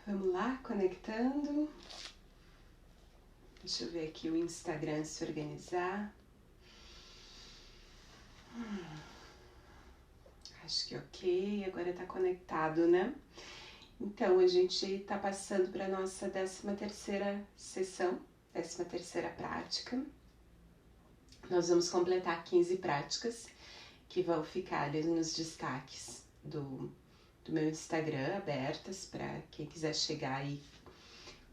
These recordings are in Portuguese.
Vamos lá, conectando. Deixa eu ver aqui o Instagram se organizar. Acho que ok, agora tá conectado, né? Então, a gente tá passando para nossa 13ª sessão, 13ª prática. Nós vamos completar 15 práticas que vão ficar ali nos destaques do meu Instagram, abertas para quem quiser chegar e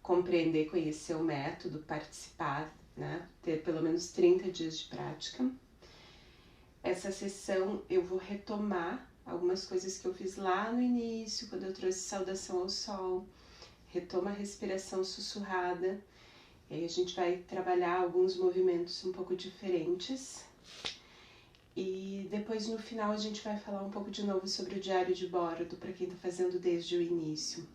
compreender, conhecer o método, participar, né? Ter pelo menos 30 dias de prática. Essa sessão eu vou retomar algumas coisas que eu fiz lá no início, quando eu trouxe saudação ao sol, retoma a respiração sussurrada, e aí a gente vai trabalhar alguns movimentos um pouco diferentes. E depois no final a gente vai falar um pouco de novo sobre o diário de bordo, para quem está fazendo desde o início.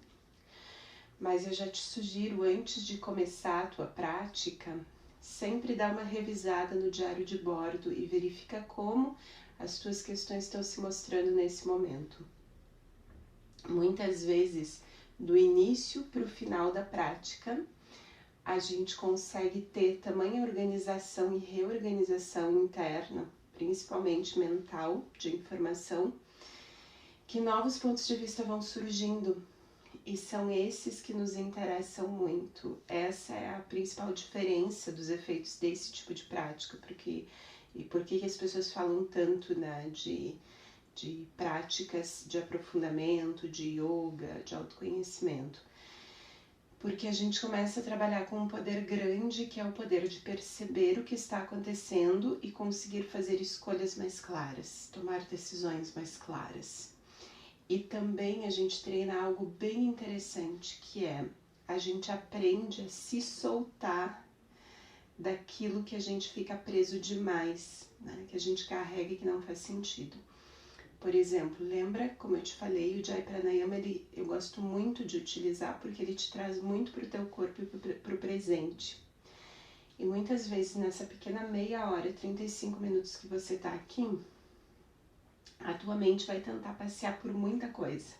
Mas eu já te sugiro, antes de começar a tua prática, sempre dá uma revisada no diário de bordo e verifica como as tuas questões estão se mostrando nesse momento. Muitas vezes, do início para o final da prática, a gente consegue ter tamanha organização e reorganização interna, principalmente mental, de informação, que novos pontos de vista vão surgindo. E são esses que nos interessam muito. Essa é a principal diferença dos efeitos desse tipo de prática, e por que as pessoas falam tanto, né, de práticas de aprofundamento, de yoga, de autoconhecimento. Porque a gente começa a trabalhar com um poder grande, que é o poder de perceber o que está acontecendo e conseguir fazer escolhas mais claras, tomar decisões mais claras. E também a gente treina algo bem interessante, que é a gente aprende a se soltar daquilo que a gente fica preso demais, né? Que a gente carrega e que não faz sentido. Por exemplo, lembra, como eu te falei, o Jai Pranayama, eu gosto muito de utilizar porque ele te traz muito para o teu corpo e para o presente. E muitas vezes nessa pequena meia hora, 35 minutos que você está aqui, a tua mente vai tentar passear por muita coisa,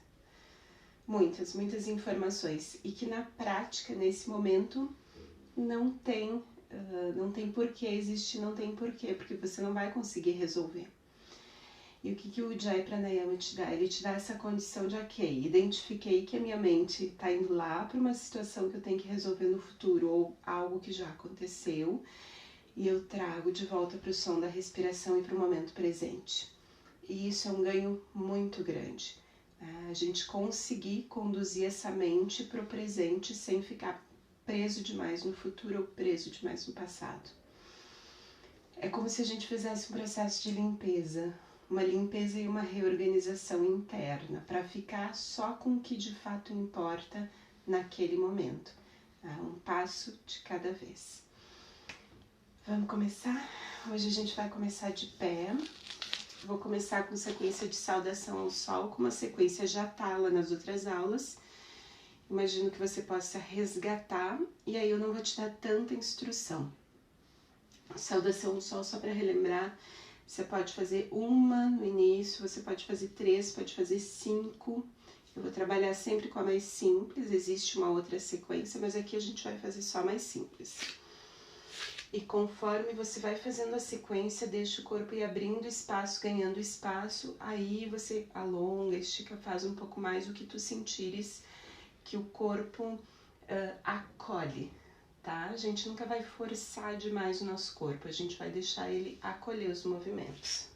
muitas informações, e que na prática, nesse momento, não tem porquê existir, não tem porquê, porque você não vai conseguir resolver. E o que o Jai Pranayama te dá? Ele te dá essa condição de, ok, identifiquei que a minha mente está indo lá para uma situação que eu tenho que resolver no futuro, ou algo que já aconteceu, e eu trago de volta para o som da respiração e para o momento presente. E isso é um ganho muito grande. A gente conseguir conduzir essa mente para o presente sem ficar preso demais no futuro ou preso demais no passado. É como se a gente fizesse um processo de limpeza, uma limpeza e uma reorganização interna, para ficar só com o que de fato importa naquele momento. Um passo de cada vez. Vamos começar? Hoje a gente vai começar de pé. Vou começar com sequência de saudação ao sol, como a sequência já está lá nas outras aulas. Imagino que você possa resgatar, e aí eu não vou te dar tanta instrução. Saudação ao sol, só para relembrar, você pode fazer uma no início, você pode fazer 3, pode fazer 5. Eu vou trabalhar sempre com a mais simples, existe uma outra sequência, mas aqui a gente vai fazer só a mais simples. E conforme você vai fazendo a sequência, deixa o corpo ir abrindo espaço, ganhando espaço, aí você alonga, estica, faz um pouco mais o que tu sentires que o corpo acolhe, tá? A gente nunca vai forçar demais o nosso corpo, a gente vai deixar ele acolher os movimentos.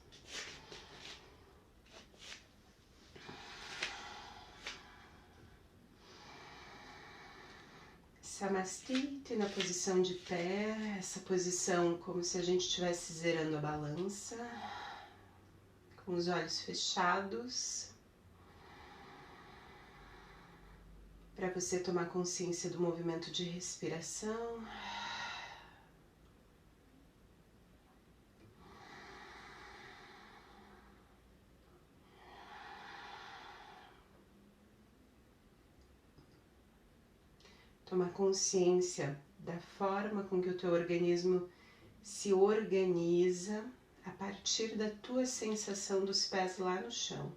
Samastiti na posição de pé, essa posição como se a gente estivesse zerando a balança, com os olhos fechados, para você tomar consciência do movimento de respiração. Tomar consciência da forma com que o teu organismo se organiza a partir da tua sensação dos pés lá no chão.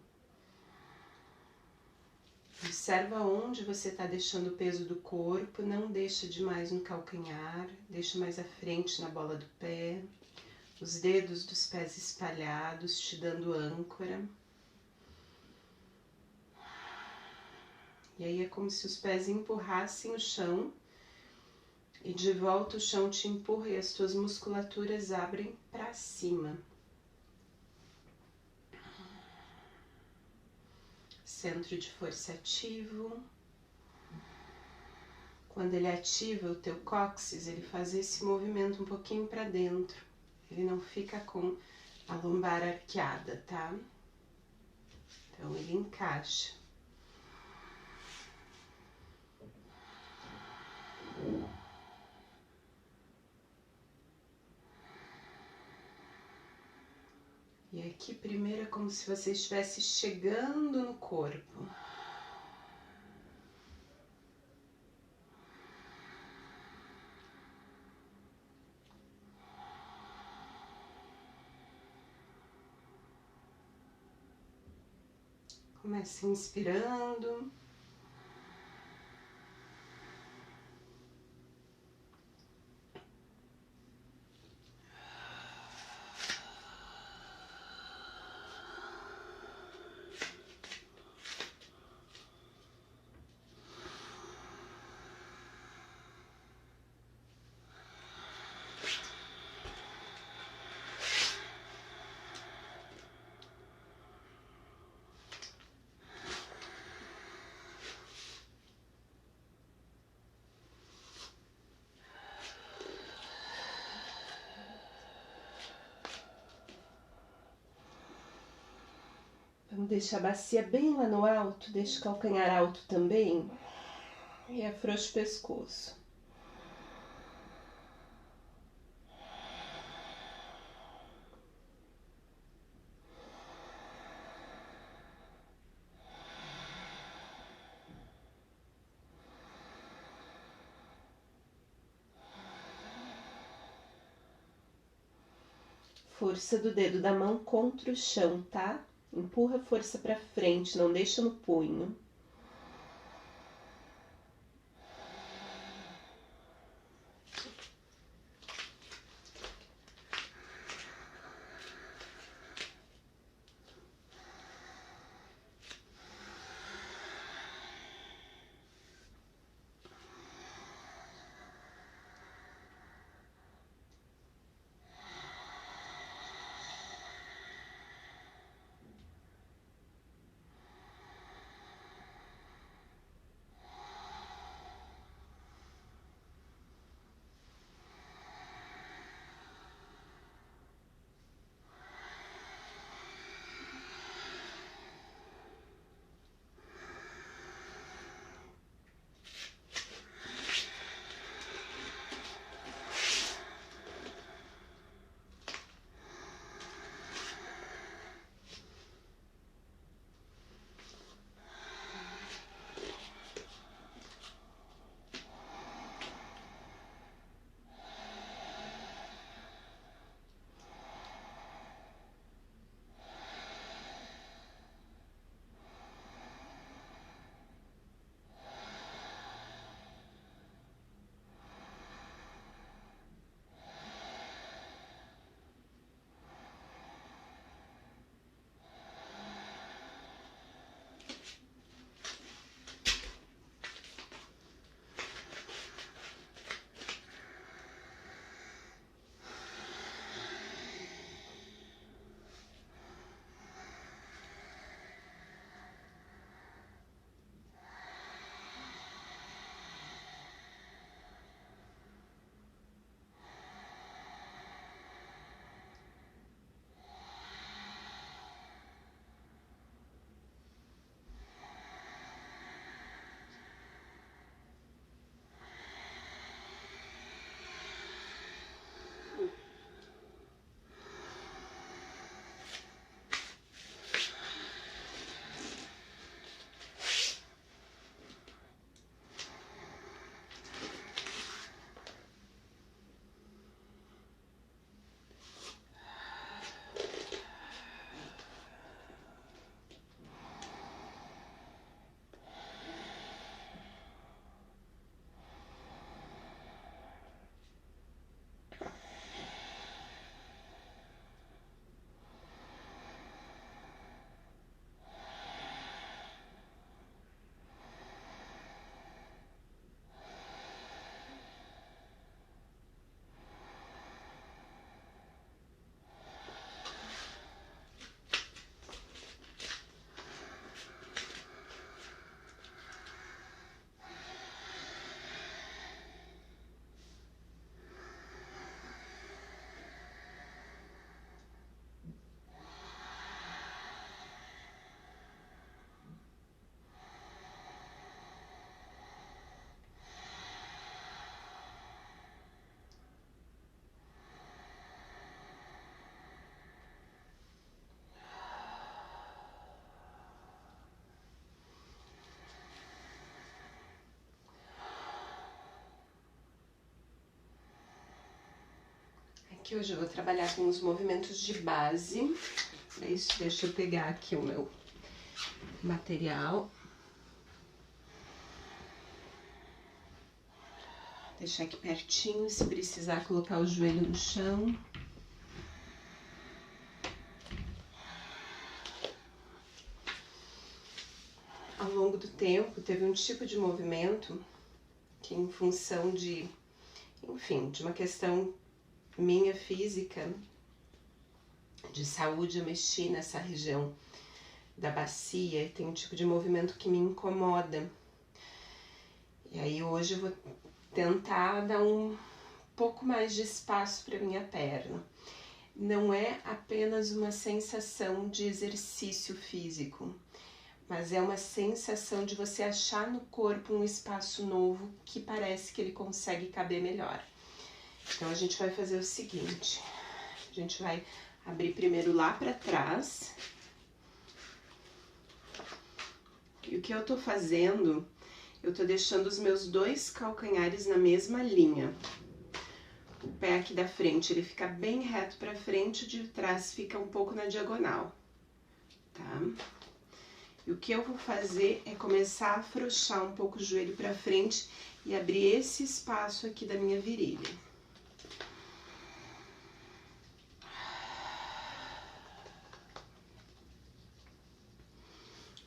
Observa onde você está deixando o peso do corpo, não deixa demais no calcanhar, deixa mais à frente na bola do pé, os dedos dos pés espalhados, te dando âncora. E aí é como se os pés empurrassem o chão e de volta o chão te empurra e as tuas musculaturas abrem para cima. Centro de força ativo. Quando ele ativa o teu cóccix, ele faz esse movimento um pouquinho para dentro. Ele não fica com a lombar arqueada, tá? Então ele encaixa. E aqui primeiro é como se você estivesse chegando no corpo. Comece inspirando. Vamos deixar a bacia bem lá no alto, deixa o calcanhar alto também e afrouxa o pescoço. Força do dedo da mão contra o chão, tá? Empurra a força para frente, não deixa no punho. que hoje eu vou trabalhar com os movimentos de base. Para isso, deixa eu pegar aqui o meu material. Deixar aqui pertinho, se precisar colocar o joelho no chão. Ao longo do tempo, teve um tipo de movimento que, em função de, enfim, de uma questão minha física, de saúde, eu mexi nessa região da bacia e tem um tipo de movimento que me incomoda. E aí hoje eu vou tentar dar um pouco mais de espaço para minha perna. Não é apenas uma sensação de exercício físico, mas é uma sensação de você achar no corpo um espaço novo que parece que ele consegue caber melhor. Então a gente vai fazer o seguinte, a gente vai abrir primeiro lá para trás. E o que eu tô fazendo, eu tô deixando os meus 2 calcanhares na mesma linha. O pé aqui da frente, ele fica bem reto para frente, o de trás fica um pouco na diagonal, tá? E o que eu vou fazer é começar a afrouxar um pouco o joelho para frente e abrir esse espaço aqui da minha virilha.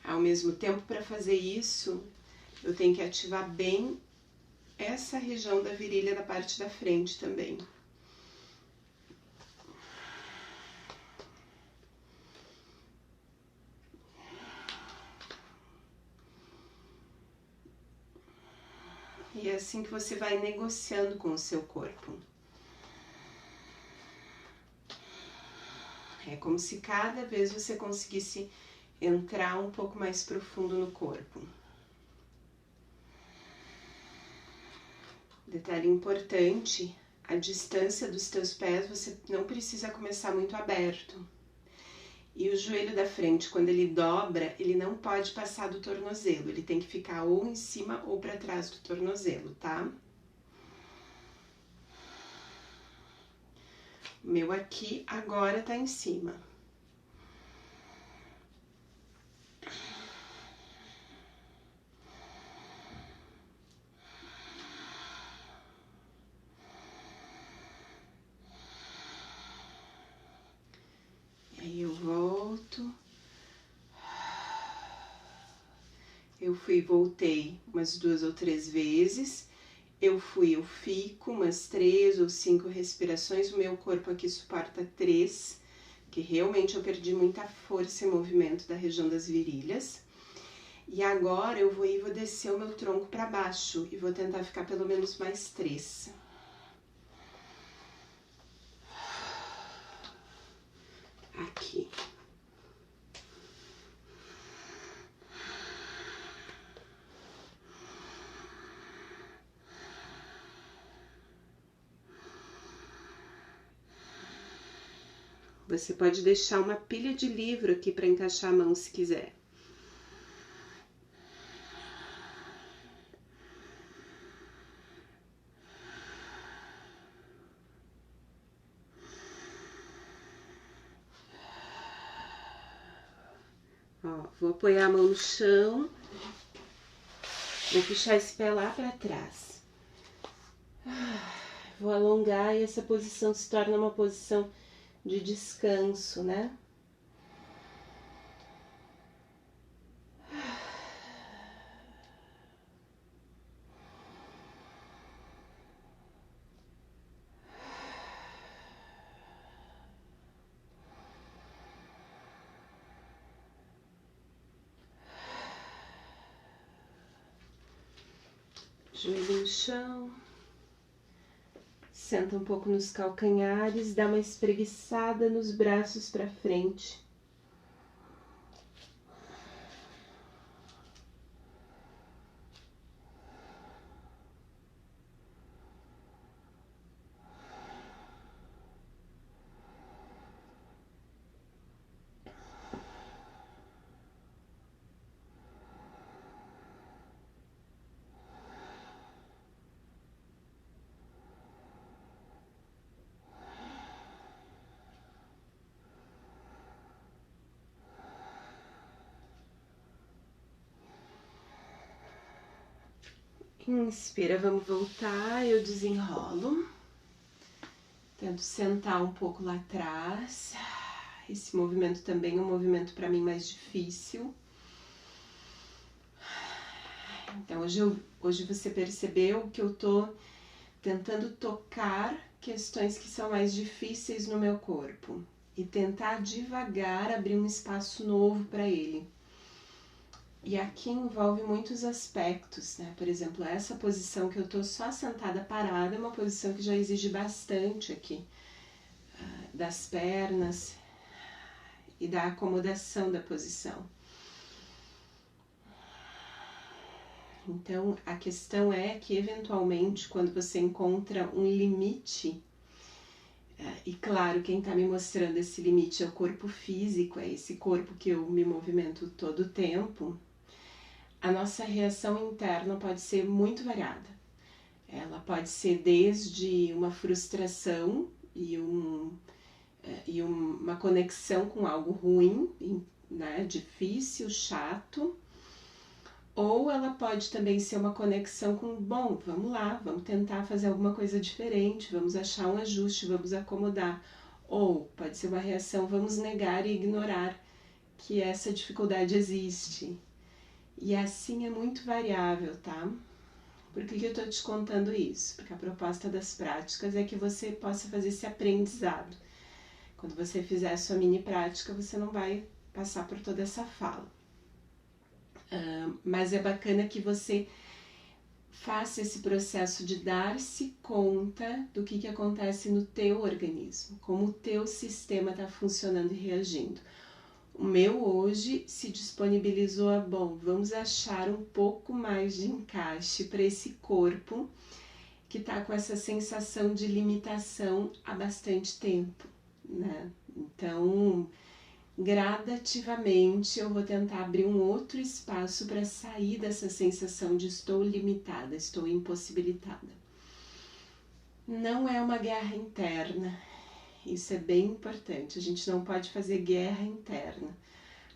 Ao mesmo tempo, para fazer isso, eu tenho que ativar bem essa região da virilha da parte da frente também. E é assim que você vai negociando com o seu corpo. É como se cada vez você conseguisse entrar um pouco mais profundo no corpo. Detalhe importante, a distância dos teus pés você não precisa começar muito aberto. E o joelho da frente, quando ele dobra, ele não pode passar do tornozelo, ele tem que ficar ou em cima ou para trás do tornozelo, tá? O meu aqui agora tá em cima. Aí eu volto. Eu fui e voltei umas 2 ou 3 vezes. Eu fico umas 3 ou 5 respirações. O meu corpo aqui suporta 3, que realmente eu perdi muita força e movimento da região das virilhas. E agora eu vou descer o meu tronco para baixo e vou tentar ficar pelo menos mais 3. Aqui. Você pode deixar uma pilha de livro aqui para encaixar a mão se quiser. Ó, vou apoiar a mão no chão. Vou puxar esse pé lá para trás. Vou alongar e essa posição se torna uma posição de descanso, né? Joelho no chão. Senta um pouco nos calcanhares, dá uma espreguiçada nos braços para frente. Inspira, vamos voltar, eu desenrolo. Tento sentar um pouco lá atrás. Esse movimento também é um movimento para mim mais difícil. Então hoje você percebeu que eu tô tentando tocar questões que são mais difíceis no meu corpo e tentar devagar abrir um espaço novo para ele. E aqui envolve muitos aspectos, né? Por exemplo, essa posição que eu tô só sentada parada é uma posição que já exige bastante aqui das pernas e da acomodação da posição. Então, a questão é que, eventualmente, quando você encontra um limite, e claro, quem está me mostrando esse limite é o corpo físico, é esse corpo que eu me movimento todo o tempo, a nossa reação interna pode ser muito variada. Ela pode ser desde uma frustração e uma conexão com algo ruim, né, difícil, chato, ou ela pode também ser uma conexão com, bom, vamos lá, vamos tentar fazer alguma coisa diferente, vamos achar um ajuste, vamos acomodar. Ou pode ser uma reação, vamos negar e ignorar que essa dificuldade existe. E assim é muito variável, tá? Por que eu tô te contando isso? Porque a proposta das práticas é que você possa fazer esse aprendizado. Quando você fizer a sua mini prática, você não vai passar por toda essa fala. Mas é bacana que você faça esse processo de dar-se conta do que acontece no teu organismo, como o teu sistema está funcionando e reagindo. O meu hoje se disponibilizou a, bom, vamos achar um pouco mais de encaixe para esse corpo que está com essa sensação de limitação há bastante tempo, né? Então, gradativamente eu vou tentar abrir um outro espaço para sair dessa sensação de estou limitada, estou impossibilitada. Não é uma guerra interna, isso é bem importante, a gente não pode fazer guerra interna,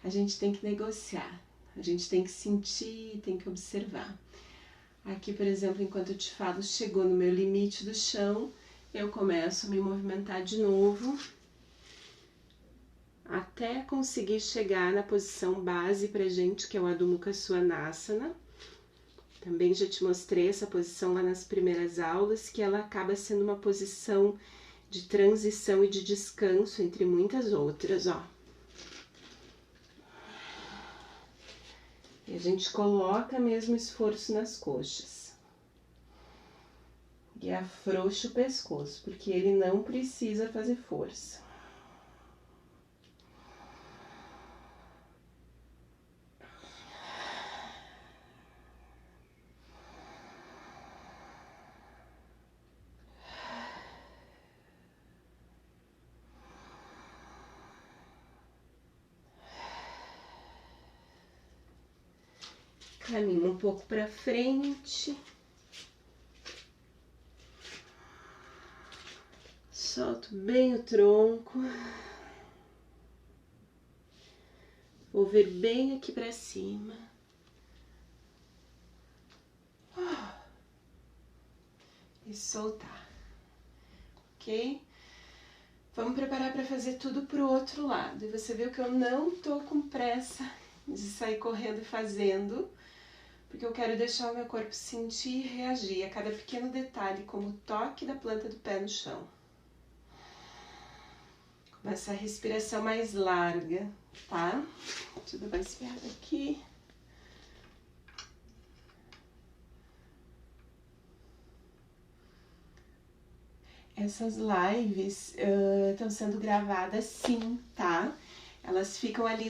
a gente tem que negociar, a gente tem que sentir, tem que observar. Aqui, por exemplo, enquanto eu te falo, chegou no meu limite do chão, eu começo a me movimentar de novo, até conseguir chegar na posição base pra gente, que é o Adho Mukha Svanasana. Também já te mostrei essa posição lá nas primeiras aulas, que ela acaba sendo uma posição de transição e de descanso, entre muitas outras, ó. E a gente coloca mesmo esforço nas coxas. E afrouxa o pescoço, porque ele não precisa fazer força. Caminho um pouco para frente. Solto bem o tronco. Vou ver bem aqui para cima. E soltar. Ok? Vamos preparar para fazer tudo pro outro lado. E você viu que eu não tô com pressa de sair correndo e fazendo, porque eu quero deixar o meu corpo sentir e reagir a cada pequeno detalhe, como o toque da planta do pé no chão. Com essa respiração mais larga, tá? Deixa eu dar mais perto aqui. Essas lives estão sendo gravadas sim, tá? Elas ficam ali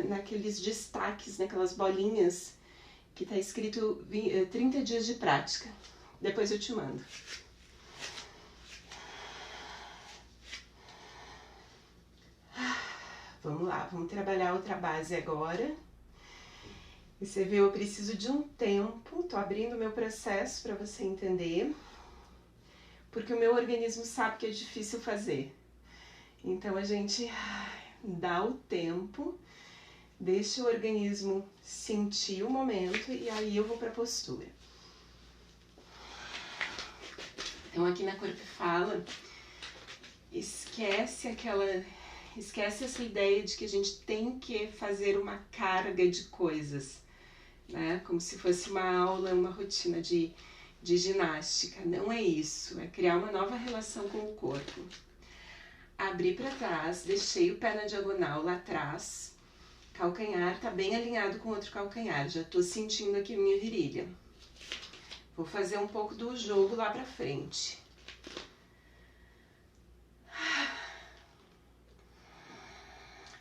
naqueles destaques, naquelas bolinhas que tá escrito 30 dias de prática. Depois eu te mando. Vamos lá, vamos trabalhar outra base agora. E você vê, eu preciso de um tempo, tô abrindo o meu processo para você entender, porque o meu organismo sabe que é difícil fazer. Então a gente dá o tempo, deixa o organismo sentir o momento e aí eu vou para a postura. Então aqui na Corpo Fala, esquece essa ideia de que a gente tem que fazer uma carga de coisas, né? Como se fosse uma aula, uma rotina de ginástica. Não é isso, é criar uma nova relação com o corpo. Abri para trás, deixei o pé na diagonal lá atrás, calcanhar tá bem alinhado com o outro calcanhar, já tô sentindo aqui minha virilha. Vou fazer um pouco do jogo lá pra frente.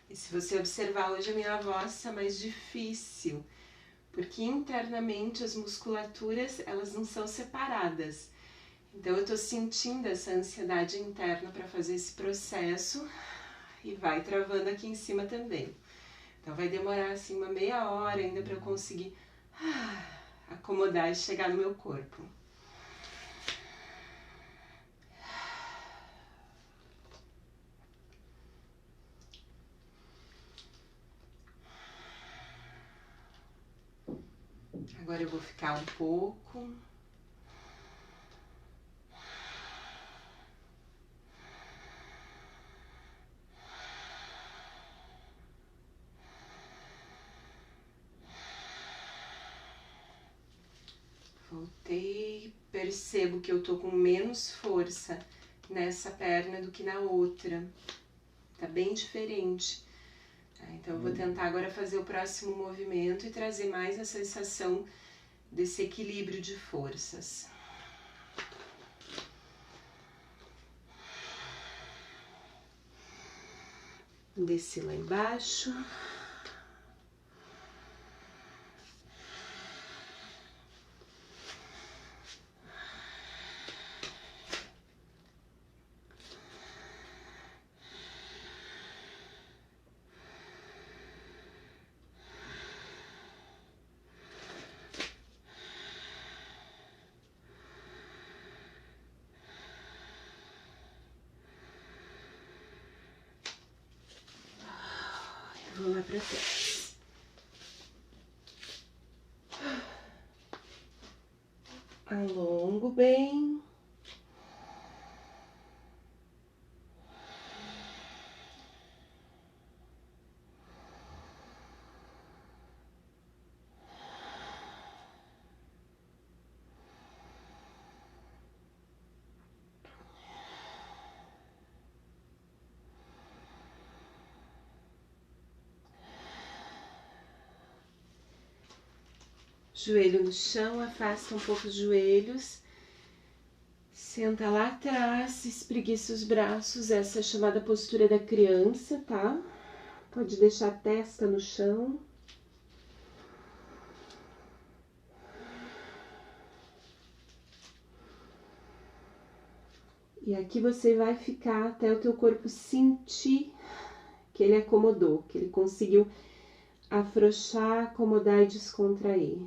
E se você observar hoje a minha voz tá mais difícil, porque internamente as musculaturas, elas não são separadas. Então eu tô sentindo essa ansiedade interna para fazer esse processo e vai travando aqui em cima também. Então vai demorar assim uma meia hora ainda para eu conseguir acomodar e chegar no meu corpo. Agora eu vou ficar um pouco. Voltei, percebo que eu tô com menos força nessa perna do que na outra. Tá bem diferente. Então eu vou tentar agora fazer o próximo movimento e trazer mais a sensação desse equilíbrio de forças. Desci lá embaixo. Vou lá pra trás. Alongo bem. Joelho no chão, afasta um pouco os joelhos. Senta lá atrás, espreguiça os braços, essa é a chamada postura da criança, tá? Pode deixar a testa no chão. E aqui você vai ficar até o teu corpo sentir que ele acomodou, que ele conseguiu afrouxar, acomodar e descontrair.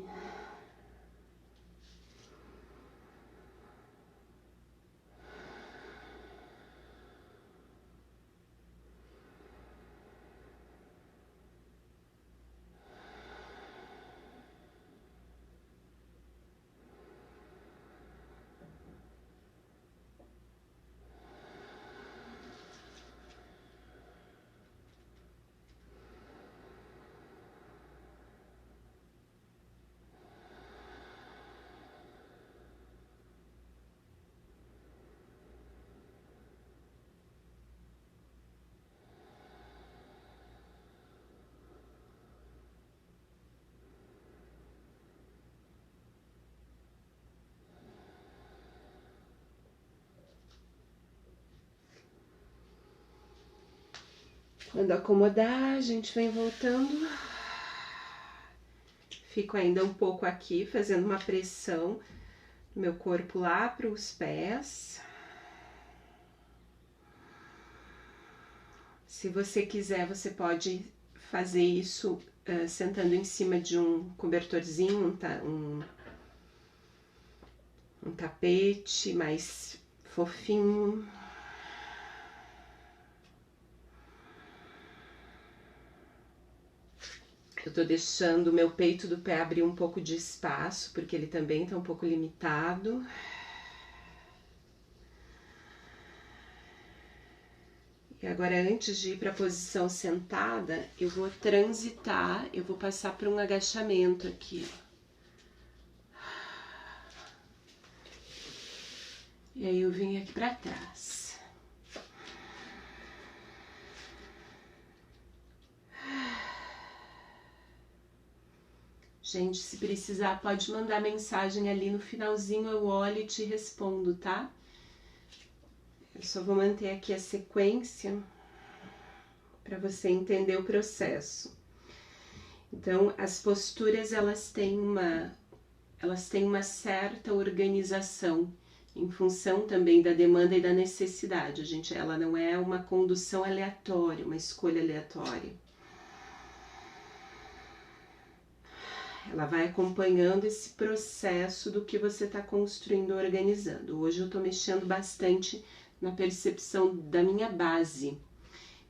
Quando acomodar, a gente vem voltando. Fico ainda um pouco aqui, fazendo uma pressão no meu corpo lá para os pés. Se você quiser, você pode fazer isso sentando em cima de um cobertorzinho, um tapete mais fofinho. Eu tô deixando o meu peito do pé abrir um pouco de espaço, porque ele também tá um pouco limitado. E agora, antes de ir para a posição sentada, eu vou transitar, eu vou passar por um agachamento aqui. E aí eu vim aqui para trás. Gente, se precisar, pode mandar mensagem ali no finalzinho, eu olho e te respondo, tá? Eu só vou manter aqui a sequência para você entender o processo. Então, as posturas, elas têm uma certa organização em função também da demanda e da necessidade. Ela não é uma condução aleatória, uma escolha aleatória. Ela vai acompanhando esse processo do que você está construindo, organizando. Hoje eu estou mexendo bastante na percepção da minha base.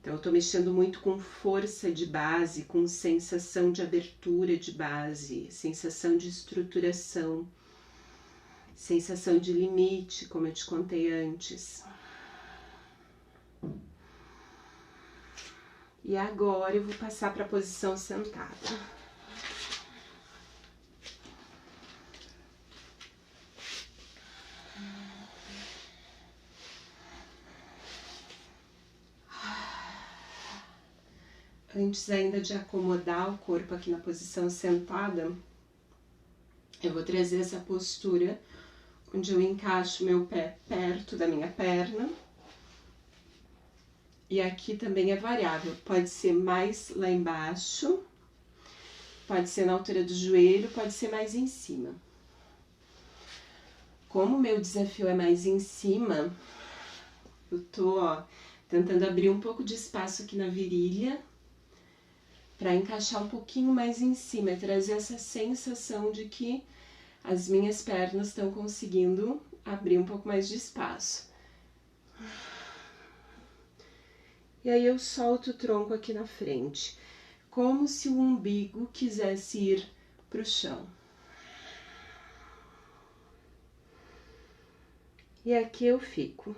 Então, eu estou mexendo muito com força de base, com sensação de abertura de base, sensação de estruturação, sensação de limite, como eu te contei antes. E agora eu vou passar para a posição sentada. Antes ainda de acomodar o corpo aqui na posição sentada, eu vou trazer essa postura onde eu encaixo meu pé perto da minha perna. E aqui também é variável, pode ser mais lá embaixo, pode ser na altura do joelho, pode ser mais em cima. Como o meu desafio é mais em cima, eu tô, tentando abrir um pouco de espaço aqui na virilha, para encaixar um pouquinho mais em cima e trazer essa sensação de que as minhas pernas estão conseguindo abrir um pouco mais de espaço. E aí eu solto o tronco aqui na frente, como se o umbigo quisesse ir para o chão. E aqui eu fico.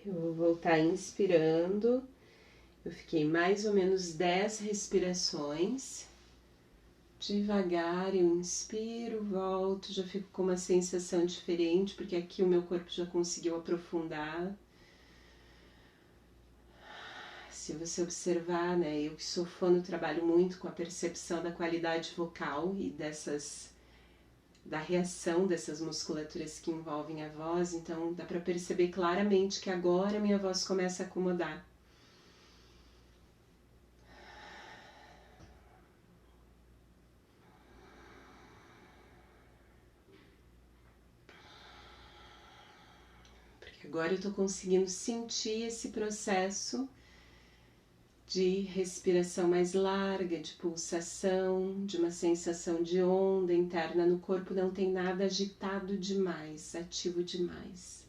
Eu vou voltar inspirando. Eu fiquei mais ou menos 10 respirações. Devagar eu inspiro, volto, já fico com uma sensação diferente, porque aqui o meu corpo já conseguiu aprofundar. Se você observar, né, eu que sou fono, trabalho muito com a percepção da qualidade vocal e da reação dessas musculaturas que envolvem a voz, então dá para perceber claramente que agora a minha voz começa a acomodar. Porque agora eu estou conseguindo sentir esse processo de respiração mais larga, de pulsação, de uma sensação de onda interna no corpo, não tem nada agitado demais, ativo demais.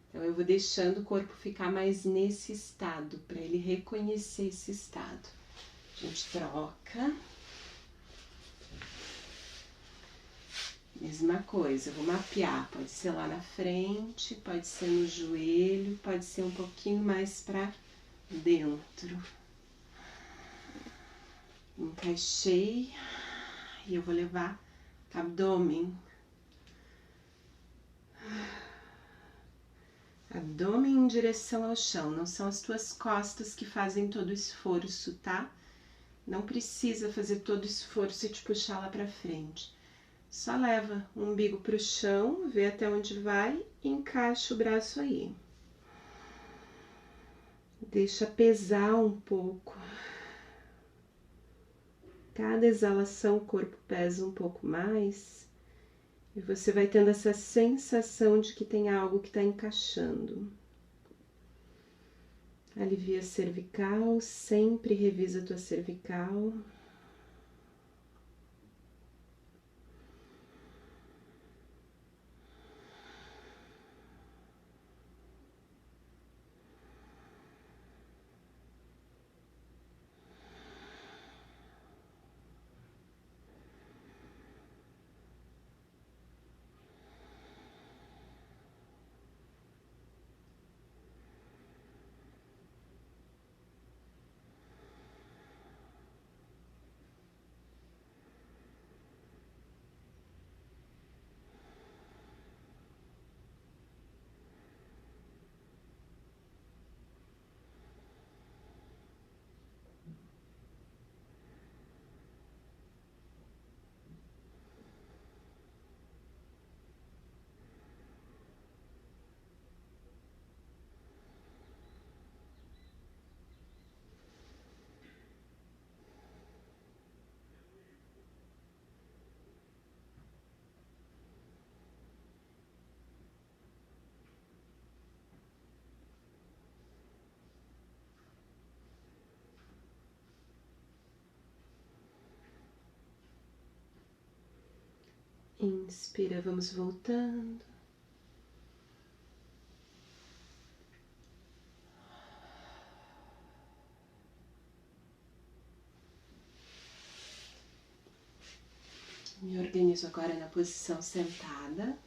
Então eu vou deixando o corpo ficar mais nesse estado, para ele reconhecer esse estado. A gente troca. Mesma coisa, eu vou mapear, pode ser lá na frente, pode ser no joelho, pode ser um pouquinho mais para dentro. Encaixei e eu vou levar abdômen. Abdômen em direção ao chão, não são as tuas costas que fazem todo o esforço, tá? Não precisa fazer todo o esforço e te puxar lá pra frente. Só leva o umbigo pro chão, vê até onde vai e encaixa o braço aí. Deixa pesar um pouco. Cada exalação o corpo pesa um pouco mais. E você vai tendo essa sensação de que tem algo que está encaixando. Alivia a cervical, sempre revisa a tua cervical. Inspira, vamos voltando. Me organizo agora na posição sentada.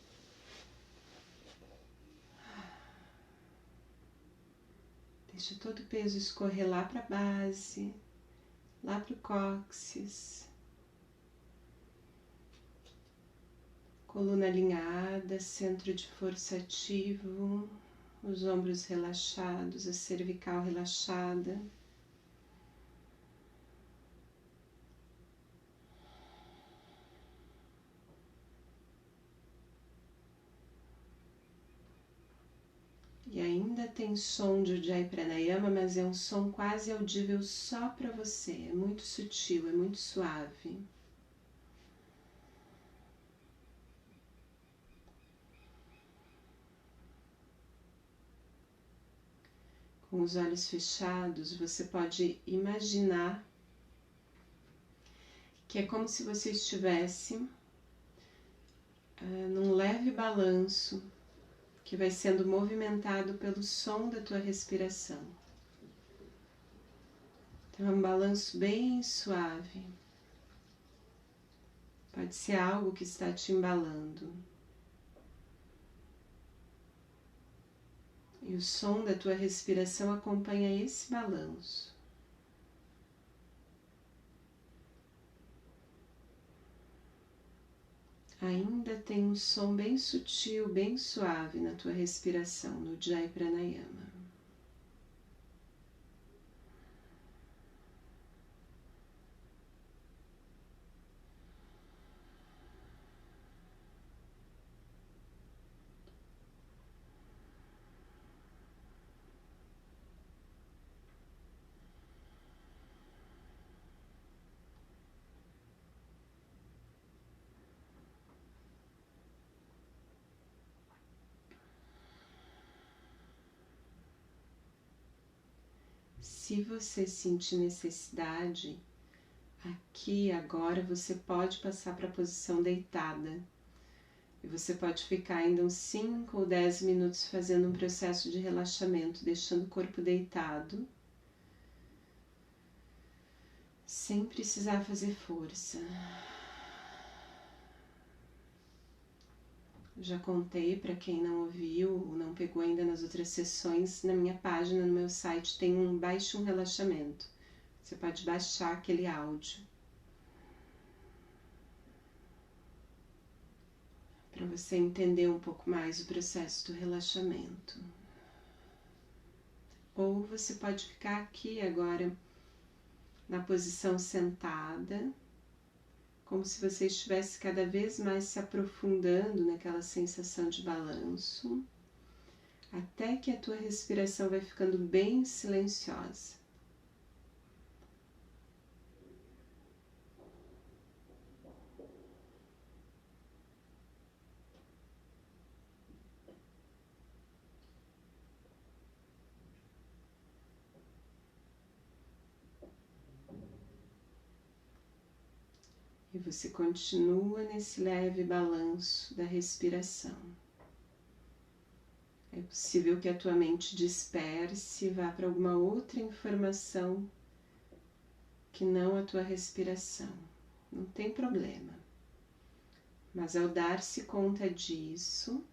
Deixa todo o peso escorrer lá para a base, lá para o cóccix. Coluna alinhada, centro de força ativo, os ombros relaxados, a cervical relaxada. E ainda tem som de Ujjayi Pranayama, mas é um som quase audível só para você. É muito sutil, é muito suave. Com os olhos fechados, você pode imaginar que é como se você estivesse num leve balanço que vai sendo movimentado pelo som da tua respiração. Então é um balanço bem suave. Pode ser algo que está te embalando. E o som da tua respiração acompanha esse balanço. Ainda tem um som bem sutil, bem suave na tua respiração, no Ujjayi Pranayama. Se você sentir necessidade, aqui agora você pode passar para a posição deitada. E você pode ficar ainda uns 5 ou 10 minutos fazendo um processo de relaxamento, deixando o corpo deitado, sem precisar fazer força. Já contei para quem não ouviu ou não pegou ainda nas outras sessões, na minha página, no meu site, tem um Baixe um Relaxamento. Você pode baixar aquele áudio. para você entender um pouco mais o processo do relaxamento. Ou você pode ficar aqui agora na posição sentada, como se você estivesse cada vez mais se aprofundando naquela sensação de balanço, até que a tua respiração vai ficando bem silenciosa. E você continua nesse leve balanço da respiração. É possível que a tua mente disperse e vá para alguma outra informação que não a tua respiração. Não tem problema. Mas ao dar-se conta disso,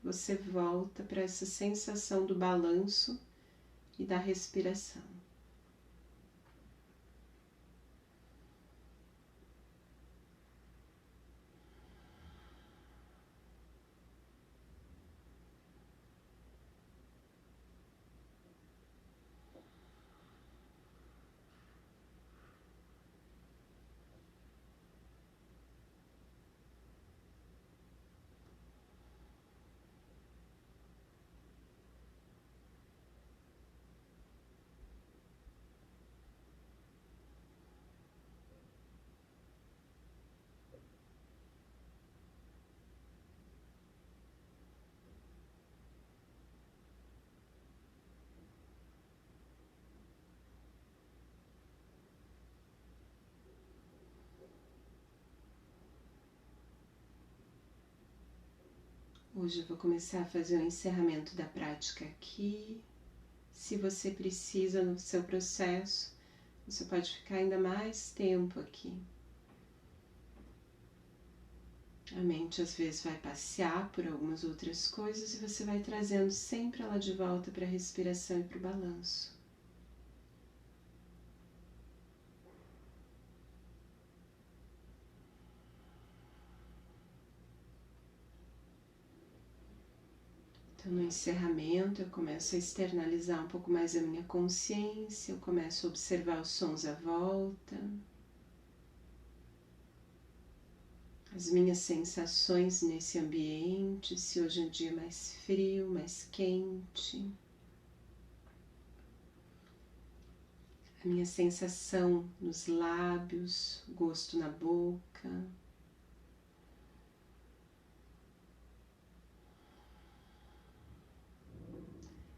você volta para essa sensação do balanço e da respiração. Hoje eu vou começar a fazer o encerramento da prática aqui. Se você precisa no seu processo, você pode ficar ainda mais tempo aqui. A mente às vezes vai passear por algumas outras coisas e você vai trazendo sempre ela de volta para a respiração e para o balanço. Então, no encerramento, eu começo a externalizar um pouco mais a minha consciência, eu começo a observar os sons à volta, as minhas sensações nesse ambiente, se hoje é um dia mais frio, mais quente, a minha sensação nos lábios, gosto na boca.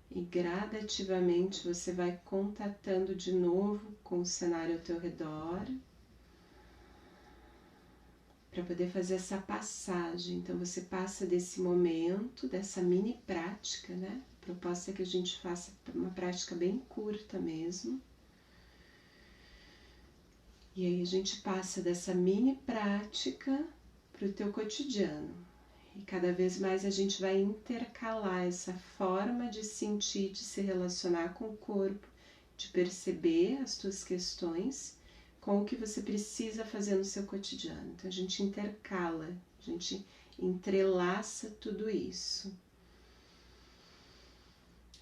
E gradativamente você vai contatando de novo com o cenário ao teu redor para poder fazer essa passagem. Então você passa desse momento, dessa mini prática, né? A proposta é que a gente faça uma prática bem curta mesmo. E aí a gente passa dessa mini prática para o teu cotidiano. E cada vez mais a gente vai intercalar essa forma de sentir, de se relacionar com o corpo, de perceber as tuas questões com o que você precisa fazer no seu cotidiano. Então a gente intercala, a gente entrelaça tudo isso.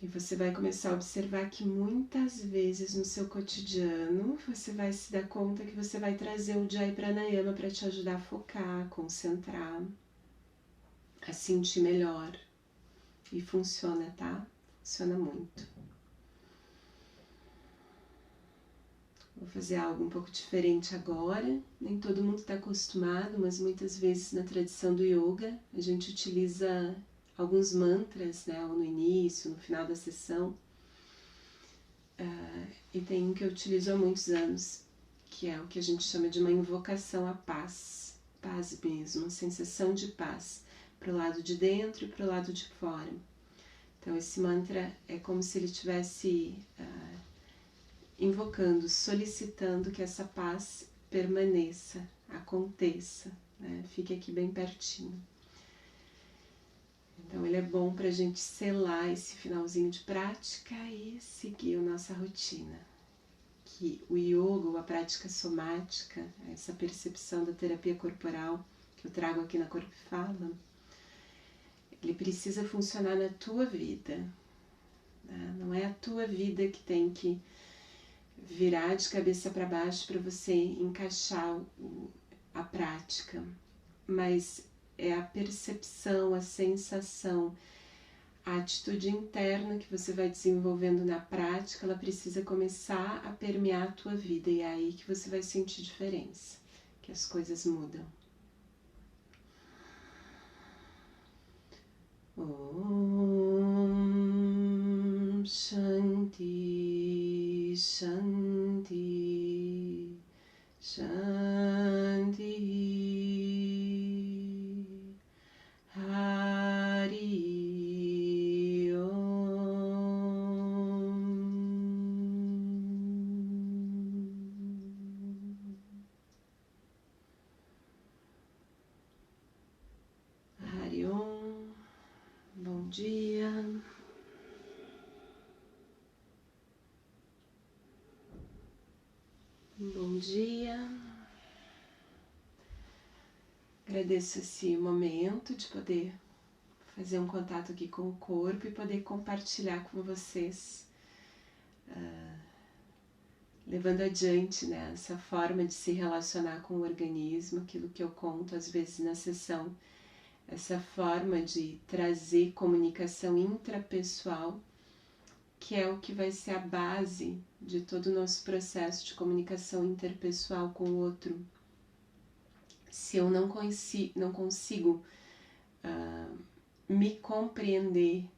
E você vai começar a observar que muitas vezes no seu cotidiano você vai se dar conta que você vai trazer o Ujjayi Pranayama para te ajudar a focar, a concentrar, a sentir melhor. E funciona, tá? Funciona muito. Vou fazer algo um pouco diferente agora. Nem todo mundo está acostumado, mas muitas vezes na tradição do yoga a gente utiliza alguns mantras, né? Ou no início, no final da sessão. E tem um que eu utilizo há muitos anos, que é o que a gente chama de uma invocação à paz. Paz mesmo, uma sensação de paz. Para o lado de dentro e para o lado de fora. Então esse mantra é como se ele estivesse invocando, solicitando que essa paz permaneça, aconteça, né? Fique aqui bem pertinho. Então ele é bom para a gente selar esse finalzinho de prática e seguir a nossa rotina. Que o yoga, ou a prática somática, essa percepção da terapia corporal que eu trago aqui na Corpo e Fala, ele precisa funcionar na tua vida, né? Não é a tua vida que tem que virar de cabeça para baixo para você encaixar a prática, mas é a percepção, a sensação, a atitude interna que você vai desenvolvendo na prática, ela precisa começar a permear a tua vida, e é aí que você vai sentir diferença, que as coisas mudam. Om Shanti Shanti Shanti Hari Om. Hari Om. Bom dia. Bom dia. Agradeço esse momento de poder fazer um contato aqui com o corpo e poder compartilhar com vocês, levando adiante, né, essa forma de se relacionar com o organismo, aquilo que eu conto às vezes na sessão, essa forma de trazer comunicação intrapessoal, que é o que vai ser a base de todo o nosso processo de comunicação interpessoal com o outro. Se eu não consigo me compreender,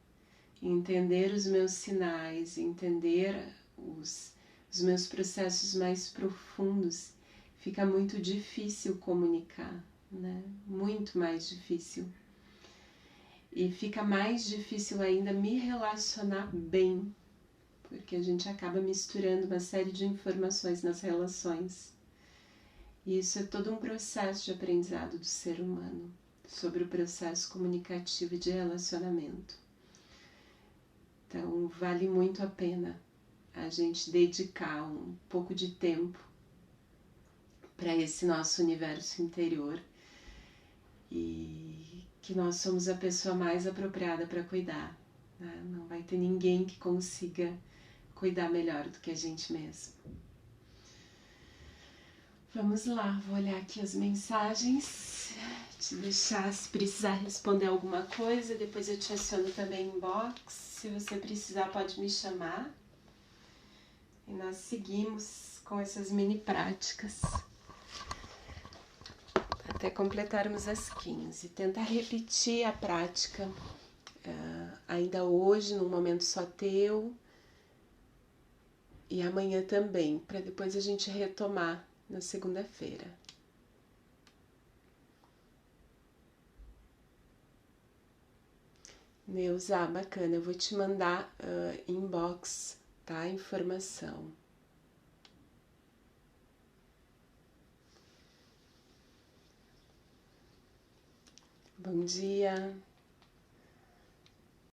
entender os meus sinais, entender os meus processos mais profundos, fica muito difícil comunicar, né? Muito mais difícil. E fica mais difícil ainda me relacionar bem, porque a gente acaba misturando uma série de informações nas relações. E isso é todo um processo de aprendizado do ser humano, sobre o processo comunicativo e de relacionamento. Então, vale muito a pena a gente dedicar um pouco de tempo para esse nosso universo interior, e que nós somos a pessoa mais apropriada para cuidar, né? Não vai ter ninguém que consiga cuidar melhor do que a gente mesmo. Vamos lá, vou olhar aqui as mensagens, te deixar, se precisar responder alguma coisa, depois eu te aciono também em inbox. Se você precisar, pode me chamar. E nós seguimos com essas mini práticas até completarmos as 15. Tenta repetir a prática ainda hoje, num momento só teu, e amanhã também, para depois a gente retomar na segunda-feira. Neuza, bacana, eu vou te mandar inbox, tá? A informação. Bom dia.